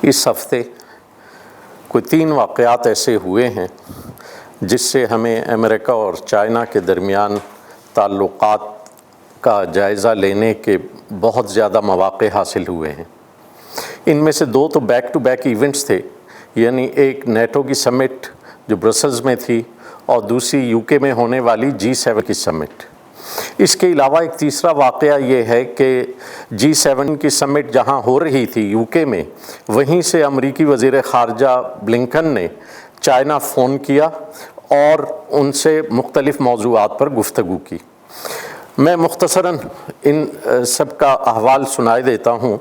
اس ہفتے کوئی 3 واقعات ایسے ہوئے ہیں جس سے ہمیں امریکہ اور چائنا کے درمیان تعلقات کا جائزہ لینے کے بہت زیادہ مواقع حاصل ہوئے ہیں۔ ان میں سے 2 تو بیک ٹو بیک ایونٹس تھے، یعنی ایک نیٹو کی سمٹ جو برسلز میں تھی اور دوسری UK میں ہونے والی G7 کی سمٹ۔ اس کے علاوہ ایک تیسرا واقعہ یہ ہے کہ G7 کی سمٹ جہاں ہو رہی تھی UK میں، وہیں سے امریکی وزیر خارجہ بلنکن نے چائنا فون کیا اور ان سے مختلف موضوعات پر گفتگو کی۔ میں مختصراً ان سب کا احوال سنائے دیتا ہوں۔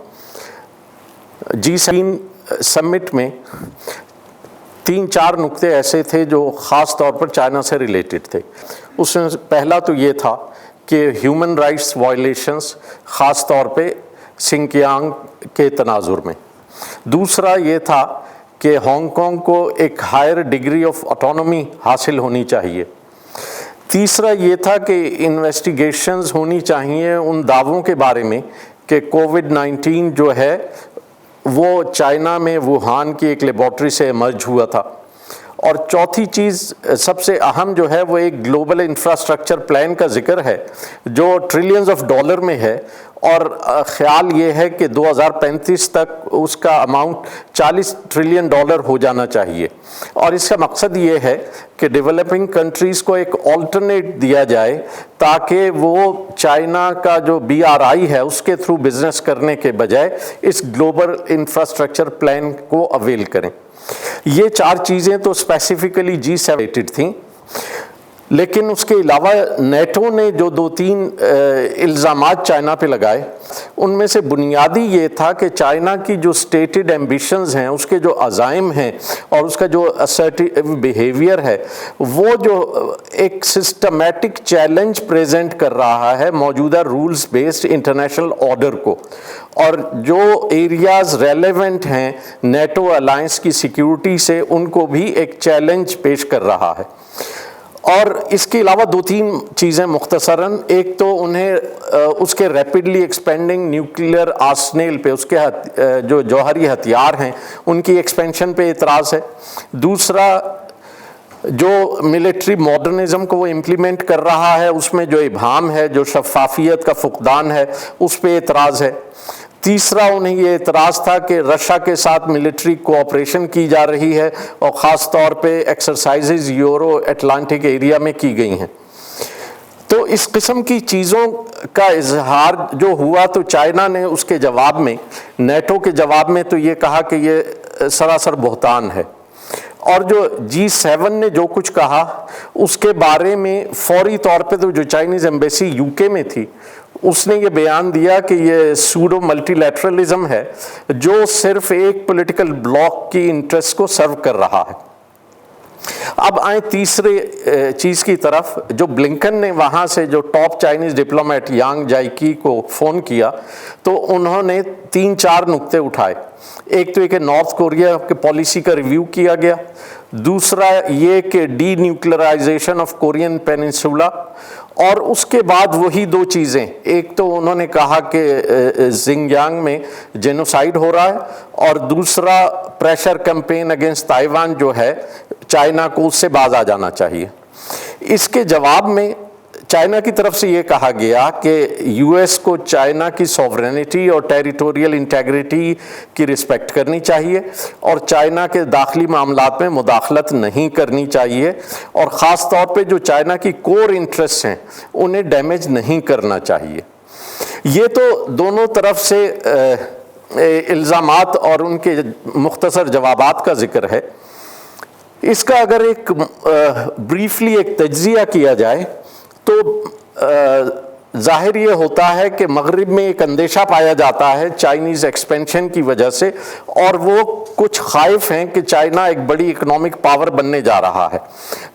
G7 سمٹ میں 3-4 نکتے ایسے تھے جو خاص طور پر چائنا سے ریلیٹڈ تھے۔ اس میں پہلا تو یہ تھا کہ ہیومن رائٹس وائلیشنز، خاص طور پہ سنکیانگ کے تناظر میں۔ دوسرا یہ تھا کہ ہانگ کانگ کو ایک ہائر ڈگری آف آٹونومی حاصل ہونی چاہیے۔ تیسرا یہ تھا کہ انویسٹیگیشنز ہونی چاہیے ان دعووں کے بارے میں کہ کووڈ-19 جو ہے وہ چائنا میں ووہان کی ایک لیبارٹری سے ایمرج ہوا تھا۔ اور چوتھی چیز سب سے اہم جو ہے وہ ایک گلوبل انفراسٹرکچر پلان کا ذکر ہے جو ٹریلینز آف ڈالر میں ہے، اور خیال یہ ہے کہ 2035 تک اس کا اماؤنٹ $40 ٹریلین ہو جانا چاہیے۔ اور اس کا مقصد یہ ہے کہ ڈیولپنگ کنٹریز کو ایک آلٹرنیٹ دیا جائے تاکہ وہ چائنا کا جو BRI ہے اس کے تھرو بزنس کرنے کے بجائے اس گلوبل انفراسٹرکچر پلان کو اویل کریں۔ یہ 4 چیزیں تو اسپیسیفکلی G7 ریلیٹڈ تھیں، لیکن اس کے علاوہ نیٹو نے جو 2-3 الزامات چائنا پہ لگائے، ان میں سے بنیادی یہ تھا کہ چائنا کی جو سٹیٹڈ ایمبیشنز ہیں، اس کے جو عزائم ہیں اور اس کا جو assertive بیہیویئر ہے، وہ جو ایک سسٹمیٹک چیلنج پریزنٹ کر رہا ہے موجودہ رولز بیسڈ انٹرنیشنل آرڈر کو، اور جو ایریاز ریلیونٹ ہیں نیٹو الائنس کی سیکیورٹی سے ان کو بھی ایک چیلنج پیش کر رہا ہے۔ اور اس کے علاوہ 2-3 چیزیں مختصراً، ایک تو انہیں اس کے ریپڈلی ایکسپینڈنگ نیوکلیئر آرسنل پہ، اس کے جو جوہری ہتھیار ہیں ان کی ایکسپینشن پہ اعتراض ہے۔ دوسرا جو ملٹری ماڈرنزم کو وہ امپلیمنٹ کر رہا ہے اس میں جو ابہام ہے، جو شفافیت کا فقدان ہے، اس پہ اعتراض ہے۔ تیسرا انہیں یہ اعتراض تھا کہ رشیا کے ساتھ ملٹری کوآپریشن کی جا رہی ہے اور خاص طور پہ ایکسرسائزز یورو اٹلانٹک ایریا میں کی گئی ہیں۔ تو اس قسم کی چیزوں کا اظہار جو ہوا تو چائنا نے اس کے جواب میں، نیٹو کے جواب میں تو یہ کہا کہ یہ سراسر بہتان ہے، اور جو G7 نے جو کچھ کہا اس کے بارے میں فوری طور پہ تو جو چائنیز ایمبیسی UK میں تھی اس نے یہ بیان دیا کہ یہ سوڈو ملٹی لیٹرلزم ہے جو صرف ایک پولیٹیکل بلاک کی انٹرسٹ کو سرو کر رہا ہے۔ اب آئیں تیسرے چیز کی طرف، جو بلنکن نے وہاں سے جو ٹاپ چائنیز ڈپلومیٹ یانگ جائکی کو فون کیا تو انہوں نے 3-4 نکتے اٹھائے۔ ایک تو یہ کہ نارتھ کوریا کے پالیسی کا ریویو کیا گیا، دوسرا یہ کہ ڈی نیوکلرائزیشن آف کورین پیننسولا، اور اس کے بعد وہی 2 چیزیں، ایک تو انہوں نے کہا کہ زنجیانگ میں جینوسائیڈ ہو رہا ہے، اور دوسرا پریشر کیمپین اگینسٹ تائیوان جو ہے چائنا کو اس سے باز آ جانا چاہیے۔ اس کے جواب میں چائنا کی طرف سے یہ کہا گیا کہ US کو چائنا کی سوورینٹی اور ٹیریٹوریل انٹیگریٹی کی رسپیکٹ کرنی چاہیے اور چائنا کے داخلی معاملات میں مداخلت نہیں کرنی چاہیے، اور خاص طور پہ جو چائنا کی کور انٹرسٹ ہیں انہیں ڈیمیج نہیں کرنا چاہیے۔ یہ تو دونوں طرف سے الزامات اور ان کے مختصر جوابات کا ذکر ہے۔ اس کا اگر ایک بریفلی ایک تجزیہ کیا جائے تو ظاہر یہ ہوتا ہے کہ مغرب میں ایک اندیشہ پایا جاتا ہے چائنیز ایکسپینشن کی وجہ سے، اور وہ کچھ خائف ہیں کہ چائنا ایک بڑی اکنامک پاور بننے جا رہا ہے۔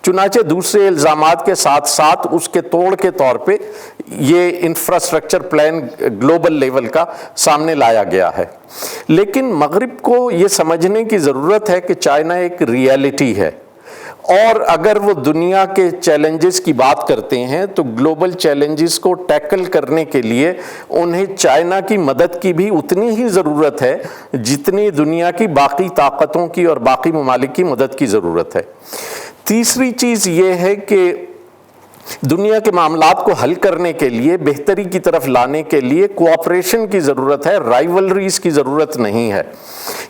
چنانچہ دوسرے الزامات کے ساتھ ساتھ اس کے توڑ کے طور پہ یہ انفراسٹرکچر پلان گلوبل لیول کا سامنے لایا گیا ہے۔ لیکن مغرب کو یہ سمجھنے کی ضرورت ہے کہ چائنا ایک ریئلٹی ہے، اور اگر وہ دنیا کے چیلنجز کی بات کرتے ہیں تو گلوبل چیلنجز کو ٹیکل کرنے کے لیے انہیں چائنا کی مدد کی بھی اتنی ہی ضرورت ہے جتنی دنیا کی باقی طاقتوں کی اور باقی ممالک کی مدد کی ضرورت ہے۔ تیسری چیز یہ ہے کہ دنیا کے معاملات کو حل کرنے کے لیے، بہتری کی طرف لانے کے لیے کوآپریشن کی ضرورت ہے، رائیولریز کی ضرورت نہیں ہے۔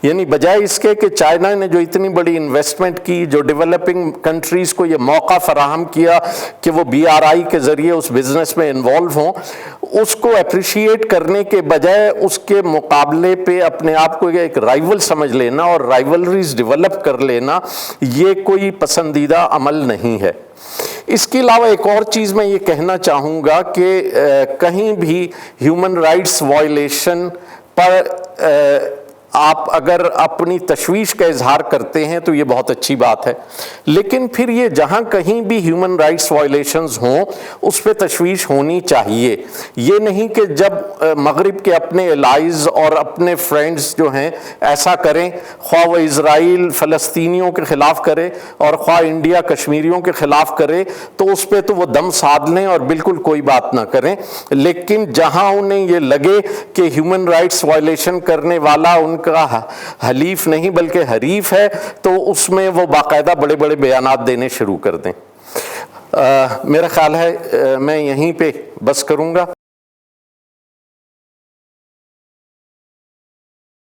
یعنی بجائے اس کے کہ چائنا نے جو اتنی بڑی انویسٹمنٹ کی، جو ڈیولپنگ کنٹریز کو یہ موقع فراہم کیا کہ وہ BRI کے ذریعے اس بزنس میں انوالو ہوں، اس کو اپریشیٹ کرنے کے بجائے اس کے مقابلے پہ اپنے آپ کو ایک رائیول سمجھ لینا اور رائیولریز ڈیولپ کر لینا، یہ کوئی پسندیدہ عمل نہیں ہے۔ اس کے علاوہ ایک اور چیز میں یہ کہنا چاہوں گا کہ کہیں بھی ہیومن رائٹس وائلیشن پر آپ اگر اپنی تشویش کا اظہار کرتے ہیں تو یہ بہت اچھی بات ہے، لیکن پھر یہ جہاں کہیں بھی ہیومن رائٹس وائلیشنز ہوں اس پہ تشویش ہونی چاہیے۔ یہ نہیں کہ جب مغرب کے اپنے الائز اور اپنے فرینڈز جو ہیں ایسا کریں، خواہ وہ اسرائیل فلسطینیوں کے خلاف کرے اور خواہ انڈیا کشمیریوں کے خلاف کرے، تو اس پہ تو وہ دم سادھ لیں اور بالکل کوئی بات نہ کریں، لیکن جہاں انہیں یہ لگے کہ ہیومن رائٹس وائلیشن کرنے والا ان کا حلیف نہیں بلکہ حریف ہے، تو اس میں وہ باقاعدہ بڑے بڑے بیانات دینے شروع کر دیں۔ میرا خیال ہے میں یہیں پہ بس کروں گا۔